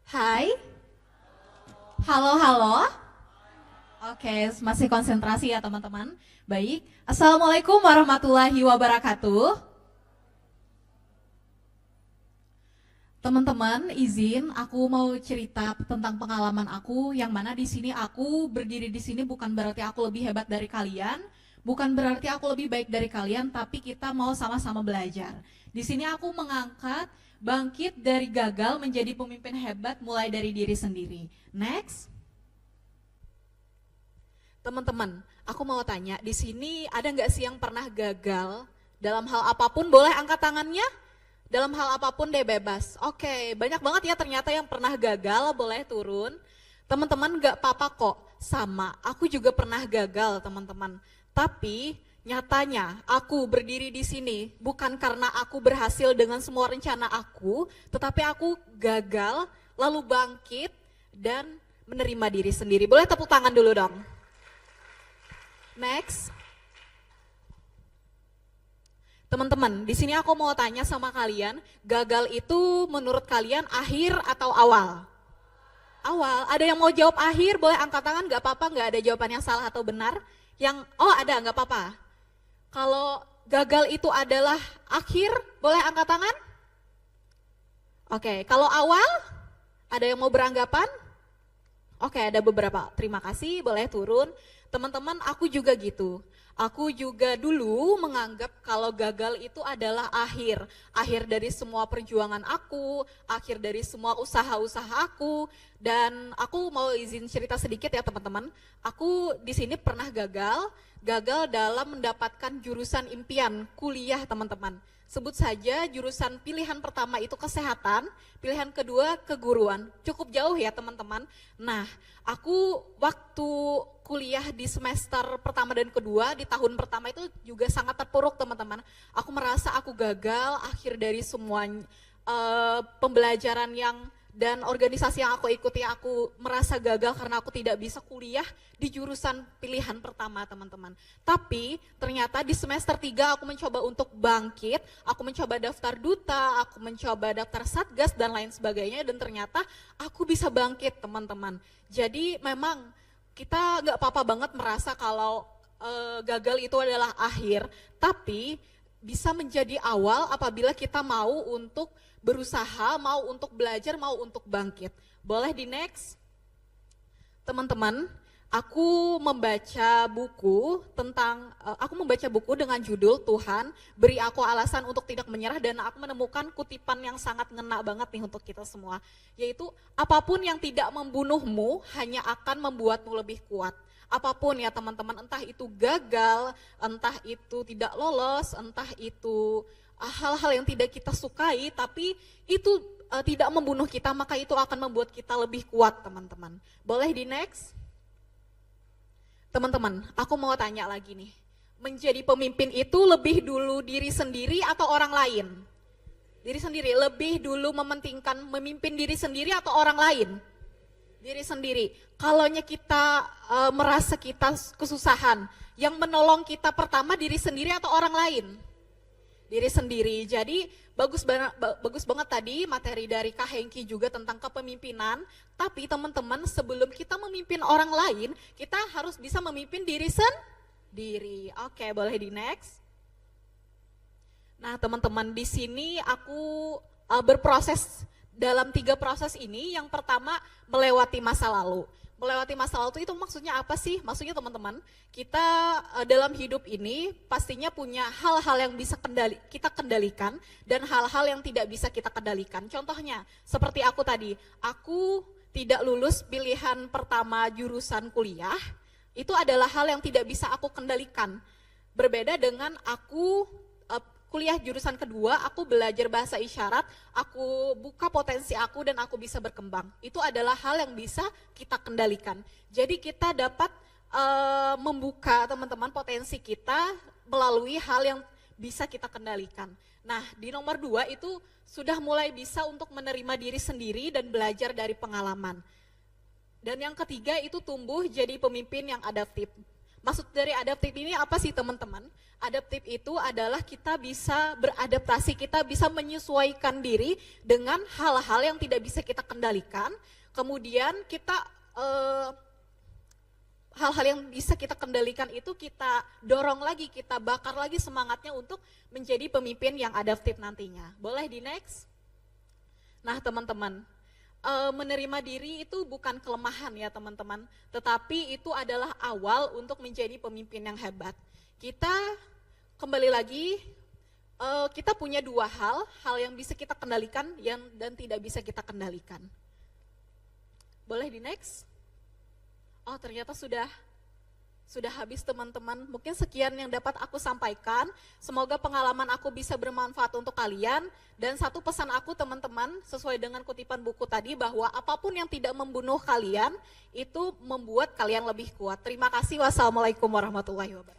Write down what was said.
Hai, halo, halo. Oke, masih konsentrasi ya teman-teman. Baik, Assalamualaikum warahmatullahi wabarakatuh. Teman-teman, izin aku mau cerita tentang pengalaman aku yang mana di sini aku berdiri di sini bukan berarti aku lebih hebat dari kalian, bukan berarti aku lebih baik dari kalian, tapi kita mau sama-sama belajar. Di sini aku mengangkat bangkit dari gagal menjadi pemimpin hebat mulai dari diri sendiri. Next. Teman-teman, aku mau tanya, di sini ada nggak sih yang pernah gagal dalam hal apapun? Boleh angkat tangannya? Dalam hal apapun deh bebas. Oke, banyak banget ya ternyata yang pernah gagal, boleh turun. Teman-teman nggak apa-apa kok, sama. Aku juga pernah gagal teman-teman. Tapi nyatanya aku berdiri di sini bukan karena aku berhasil dengan semua rencana aku, tetapi aku gagal, lalu bangkit dan menerima diri sendiri. Boleh tepuk tangan dulu dong. Next. Teman-teman, di sini aku mau tanya sama kalian, gagal itu menurut kalian akhir atau awal? Awal. Ada yang mau jawab akhir? Boleh angkat tangan, nggak apa-apa, nggak ada jawaban yang salah atau benar. Yang, oh ada, nggak apa-apa. Kalau gagal itu adalah akhir, boleh angkat tangan? Oke, kalau awal, ada yang mau beranggapan? Oke, ada beberapa. Terima kasih, boleh turun. Teman-teman, aku juga gitu. Aku juga dulu menganggap kalau gagal itu adalah akhir. Akhir dari semua perjuangan aku, akhir dari semua usaha-usaha aku. Dan aku mau izin cerita sedikit ya teman-teman. Aku di sini pernah gagal dalam mendapatkan jurusan impian kuliah teman-teman. Sebut saja jurusan pilihan pertama itu kesehatan, pilihan kedua keguruan. Cukup jauh ya teman-teman. Nah, aku waktu kuliah di semester pertama dan kedua, di tahun pertama itu juga sangat terpuruk teman-teman. Aku merasa aku gagal akhir dari semua pembelajaran dan organisasi yang aku ikuti, aku merasa gagal karena aku tidak bisa kuliah di jurusan pilihan pertama teman-teman. Tapi ternyata di semester 3 aku mencoba untuk bangkit, aku mencoba daftar duta, aku mencoba daftar satgas dan lain sebagainya, dan ternyata aku bisa bangkit teman-teman. Jadi memang kita nggak apa-apa banget merasa kalau gagal itu adalah akhir, tapi bisa menjadi awal apabila kita mau untuk berusaha, mau untuk belajar, mau untuk bangkit. Boleh di next? Teman-teman, aku membaca buku dengan judul Tuhan Beri Aku Alasan Untuk Tidak Menyerah, dan aku menemukan kutipan yang sangat ngena banget nih untuk kita semua, yaitu apapun yang tidak membunuhmu hanya akan membuatmu lebih kuat. Apapun ya teman-teman, entah itu gagal, entah itu tidak lolos, entah itu hal-hal yang tidak kita sukai, tapi itu tidak membunuh kita, maka itu akan membuat kita lebih kuat teman-teman. Boleh di next? Teman-teman, aku mau tanya lagi nih, menjadi pemimpin itu lebih dulu diri sendiri atau orang lain? Diri sendiri, lebih dulu mementingkan memimpin diri sendiri atau orang lain? Diri sendiri. Kalaunya kita merasa kita kesusahan, yang menolong kita pertama diri sendiri atau orang lain? Diri sendiri. Jadi bagus banget tadi materi dari Kak Hengki juga tentang kepemimpinan. Tapi teman-teman, sebelum kita memimpin orang lain, kita harus bisa memimpin diri sendiri. Oke, boleh di next. Nah teman-teman, di sini aku berproses dalam 3 proses ini. Yang pertama, melewati masa lalu. Melewati masa lalu itu maksudnya apa sih? Maksudnya teman-teman, kita dalam hidup ini pastinya punya hal-hal yang bisa kita kendalikan dan hal-hal yang tidak bisa kita kendalikan. Contohnya, seperti aku tadi, aku tidak lulus pilihan pertama jurusan kuliah, itu adalah hal yang tidak bisa aku kendalikan. Berbeda dengan aku kuliah jurusan kedua, aku belajar bahasa isyarat, aku buka potensi aku dan aku bisa berkembang. Itu adalah hal yang bisa kita kendalikan. Jadi kita dapat membuka teman-teman potensi kita melalui hal yang bisa kita kendalikan. Nah di nomor 2 itu sudah mulai bisa untuk menerima diri sendiri dan belajar dari pengalaman. Dan yang ketiga itu tumbuh jadi pemimpin yang adaptif. Maksud dari adaptif ini apa sih teman-teman? Adaptif itu adalah kita bisa beradaptasi, kita bisa menyesuaikan diri dengan hal-hal yang tidak bisa kita kendalikan. Kemudian kita hal-hal yang bisa kita kendalikan itu kita dorong lagi, kita bakar lagi semangatnya untuk menjadi pemimpin yang adaptif nantinya. Boleh di next? Nah teman-teman, menerima diri itu bukan kelemahan ya teman-teman, tetapi itu adalah awal untuk menjadi pemimpin yang hebat. Kita kembali lagi, kita punya dua hal yang bisa kita kendalikan dan tidak bisa kita kendalikan. Boleh di next? Oh ternyata sudah habis teman-teman. Mungkin sekian yang dapat aku sampaikan. Semoga pengalaman aku bisa bermanfaat untuk kalian. Dan satu pesan aku teman-teman, sesuai dengan kutipan buku tadi, bahwa apapun yang tidak membunuh kalian, itu membuat kalian lebih kuat. Terima kasih. Wassalamualaikum warahmatullahi wabarakatuh.